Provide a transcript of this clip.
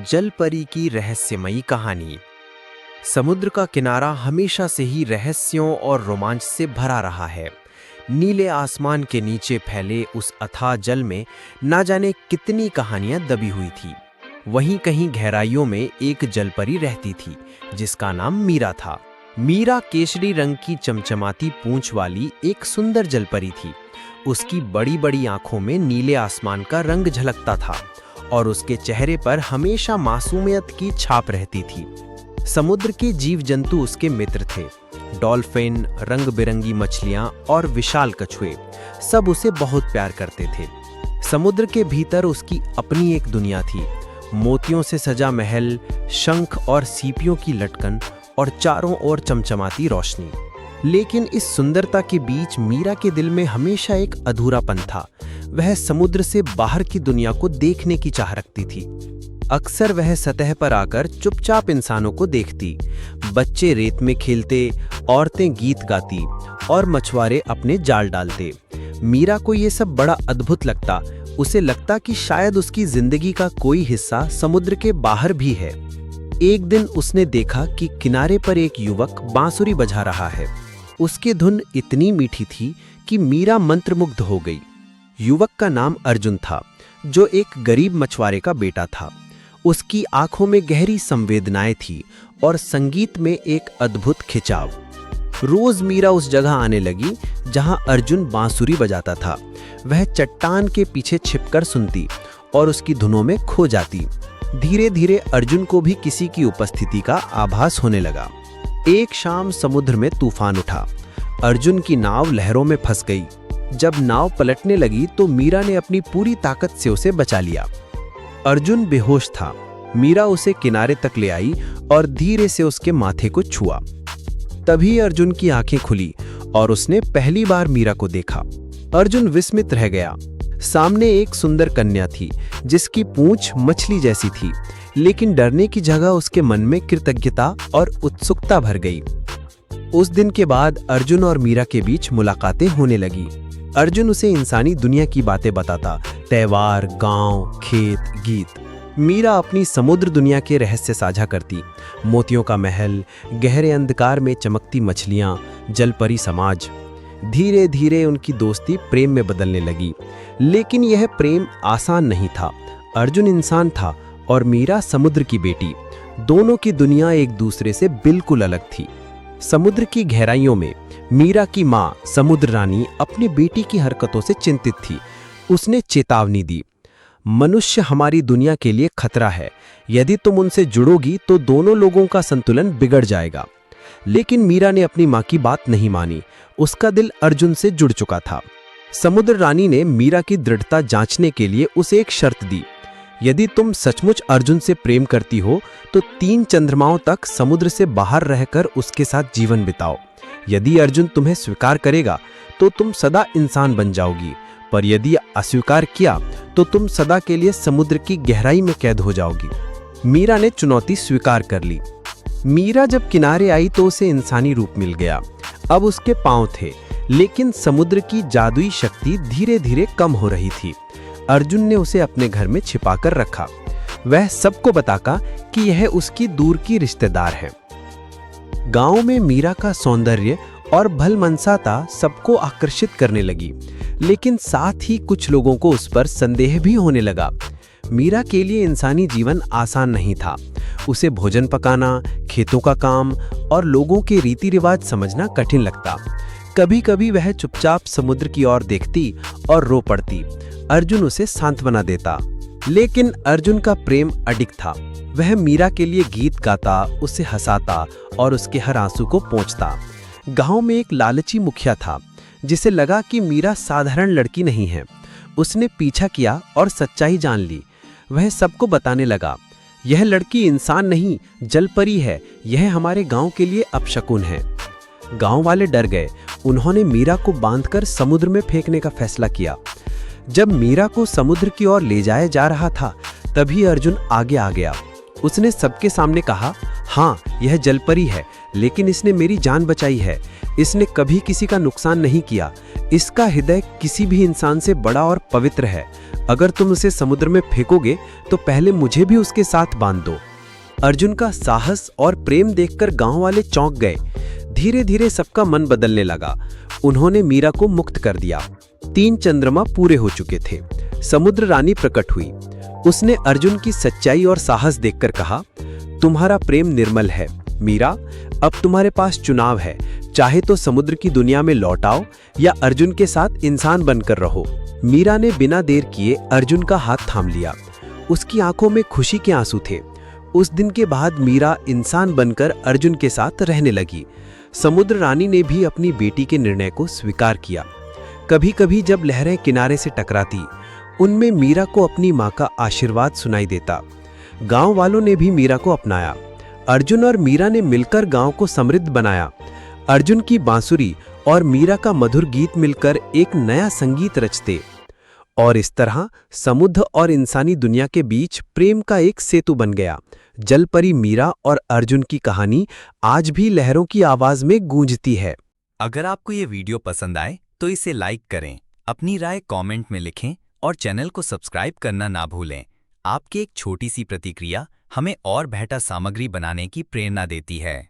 जल परी की रहस्यमयी कहानी। समुद्र का किनारा हमेशा से ही रहस्यों और रोमांच से भरा रहा है। नीले आसमान के नीचे फैले उस अथाह जल में ना जाने कितनी कहानियां दबी हुई थी। वहीं कहीं गहराइयों में एक जलपरी रहती थी जिसका नाम मीरा था। मीरा केसरी रंग की चमचमाती पूंछ वाली एक सुंदर जलपरी थी। उसकी बड़ी बड़ी आंखों में नीले आसमान का रंग झलकता था और उसके चेहरे पर हमेशा मासूमियत की छाप रहती थी। समुद्र के जीव जंतु उसके मित्र थे। डॉल्फिन, रंग बिरंगी मछलियां और विशाल कछुए सब उसे बहुत प्यार करते थे। समुद्र के भीतर उसकी अपनी एक दुनिया थी। मोतियों से सजा महल, शंख और सीपियों की लटकन और चारों ओर चमचमाती रोशनी। लेकिन इस सुंदरता के बीच मीरा के दिल में हमेशा एक अधूरापन था। वह समुद्र से बाहर की दुनिया को देखने की चाह रखती थी। अक्सर वह सतह पर आकर चुपचाप इंसानों को देखती। बच्चे रेत में खेलते, औरतें गीत गाती और मछुआरे अपने जाल डालते। मीरा को ये सब बड़ा अद्भुत लगता। उसे लगता कि शायद उसकी जिंदगी का कोई हिस्सा समुद्र के बाहर भी है। एक दिन उसने देखा कि किनारे पर एक युवक बांसुरी बजा रहा है। उसकी धुन इतनी मीठी थी कि मीरा मंत्रमुग्ध हो गई। युवक का नाम अर्जुन था, जो एक गरीब मछुआरे का बेटा था। उसकी आंखों में गहरी संवेदनाएं थी और संगीत में एक अद्भुत खिंचाव। रोज मीरा उस जगह आने लगी जहां अर्जुन बांसुरी बजाता था। वह चट्टान के पीछे छिपकर सुनती और उसकी धुनों में खो जाती। धीरे धीरे अर्जुन को भी किसी की उपस्थिति का आभास होने लगा। एक शाम समुद्र में तूफान उठा। अर्जुन की नाव लहरों में फंस गई। जब नाव पलटने लगी तो मीरा ने अपनी पूरी ताकत से उसे बचा लिया। अर्जुन बेहोश था। मीरा उसे किनारे तक ले आई और धीरे से उसके माथे को छुआ। तभी अर्जुन की आंखें खुली और उसने पहली बार मीरा को देखा। अर्जुन विस्मित रह गया। सामने एक सुंदर कन्या थी जिसकी पूंछ मछली जैसी थी, लेकिन डरने की जगह उसके मन में कृतज्ञता और उत्सुकता भर गई। उस दिन के बाद अर्जुन और मीरा के बीच मुलाकातें होने लगी। अर्जुन उसे इंसानी दुनिया की बातें बताता, त्योहार, गांव, खेत, गीत। मीरा अपनी समुद्र दुनिया के रहस्य साझा करती। मोतियों का महल, गहरे अंधकार में चमकती मछलियां, जलपरी समाज। धीरे धीरे उनकी दोस्ती प्रेम में बदलने लगी। लेकिन यह प्रेम आसान नहीं था। अर्जुन इंसान था और मीरा समुद्र की बेटी। दोनों की दुनिया एक दूसरे से बिल्कुल अलग थी। समुद्र की गहराइयों में मीरा की माँ समुद्र रानी अपनी बेटी की हरकतों से चिंतित थी। उसने चेतावनी दी, मनुष्य हमारी दुनिया के लिए खतरा है। यदि तुम उनसे जुड़ोगी तो दोनों लोगों का संतुलन बिगड़ जाएगा। लेकिन मीरा ने अपनी माँ की बात नहीं मानी। उसका दिल अर्जुन से जुड़ चुका था। समुद्र रानी ने मीरा की दृढ़ता जांचने के लिए उसे एक शर्त दी। यदि तुम सचमुच अर्जुन से प्रेम करती हो तो 3 चंद्रमाओं तक समुद्र से बाहर रहकर उसके साथ जीवन बिताओ। यदि अर्जुन तुम्हें स्वीकार करेगा तो तुम सदा इंसान बन जाओगी, पर यदि अस्वीकार किया तो तुम सदा के लिए समुद्र की गहराई में कैद हो जाओगी। मीरा ने चुनौती स्वीकार कर ली। मीरा जब किनारे आई तो उसे इंसानी रूप मिल गया। अब उसके पांव थे, लेकिन समुद्र की जादुई शक्ति धीरे धीरे कम हो रही थी। अर्जुन ने उसे अपने घर में छिपाकर रखा। वह सबको बताता कि यह उसकी दूर की रिश्तेदार है। गांव में मीरा का सौंदर्य और भलमनसाता सबको आकर्षित करने लगी, लेकिन साथ ही कुछ लोगों को उस पर संदेह भी होने लगा। मीरा के लिए इंसानी जीवन आसान नहीं था। उसे भोजन पकाना, खेतों का काम और लोगों के रीति रिवाज समझना कठिन लगता। कभी कभी वह चुपचाप समुद्र की ओर देखती और रो पड़ती। अर्जुन उसे सांत्वना देता, लेकिन अर्जुन का प्रेम अडिग था। वह मीरा के लिए गीत गाता, उसे हंसाता और उसके हर आंसू को पोंछता। गांव में एक लालची मुखिया था जिसे लगा कि मीरा साधारण लड़की नहीं है। उसने पीछा किया और सच्चाई जान ली। वह सबको बताने लगा, यह लड़की इंसान नहीं, जलपरी है। यह हमारे गांव के लिए अपशकुन है। गांव वाले डर गए। उन्होंने मीरा को बांधकर समुद्र में फेंकने का फैसला किया। जब मीरा को समुद्र की ओर ले जाया जा रहा था, तभी अर्जुन आगे आ गया। उसने सबके सामने कहा, हाँ, यह जलपरी है, लेकिन इसने मेरी जान बचाई है। इसने कभी किसी का नुकसान नहीं किया। इसका हृदय किसी भी इंसान से बड़ा और पवित्र है। अगर तुम उसे समुद्र में फेंकोगे तो पहले मुझे भी उसके साथ बांध दो। अर्जुन का साहस और प्रेम देखकर गांव वाले चौंक गए। धीरे धीरे सबका मन बदलने लगा। उन्होंने मीरा को मुक्त कर दिया। 3 चंद्रमा पूरे हो चुके थे। समुद्र रानी प्रकट हुई। उसने अर्जुन की सच्चाई और साहस देखकर कहा, तुम्हारा प्रेम निर्मल है मीरा। अब तुम्हारे पास चुनाव है, चाहे तो समुद्र की दुनिया में लौट आओ या अर्जुन के साथ इंसान बनकर रहो। मीरा ने बिना देर किए अर्जुन का हाथ थाम लिया। उसकी आंखों में खुशी के आंसू थे। उस दिन के बाद मीरा इंसान बनकर अर्जुन के साथ रहने लगी। समुद्र रानी ने भी अपनी बेटी के निर्णय को स्वीकार किया। कभी कभी जब लहरें किनारे से टकराती, उनमें मीरा को अपनी माँ का आशीर्वाद सुनाई देता। गांव वालों ने भी मीरा को अपनाया। अर्जुन और मीरा ने मिलकर गांव को समृद्ध बनाया। अर्जुन की बांसुरी और मीरा का मधुर गीत मिलकर एक नया संगीत रचते और इस तरह समुद्र और इंसानी दुनिया के बीच प्रेम का एक सेतु बन गया। जलपरी मीरा और अर्जुन की कहानी आज भी लहरों की आवाज में गूंजती है। अगर आपको ये वीडियो पसंद आए तो इसे लाइक करें, अपनी राय कमेंट में लिखें और चैनल को सब्सक्राइब करना ना भूलें। आपकी एक छोटी सी प्रतिक्रिया हमें और बेहतर सामग्री बनाने की प्रेरणा देती है।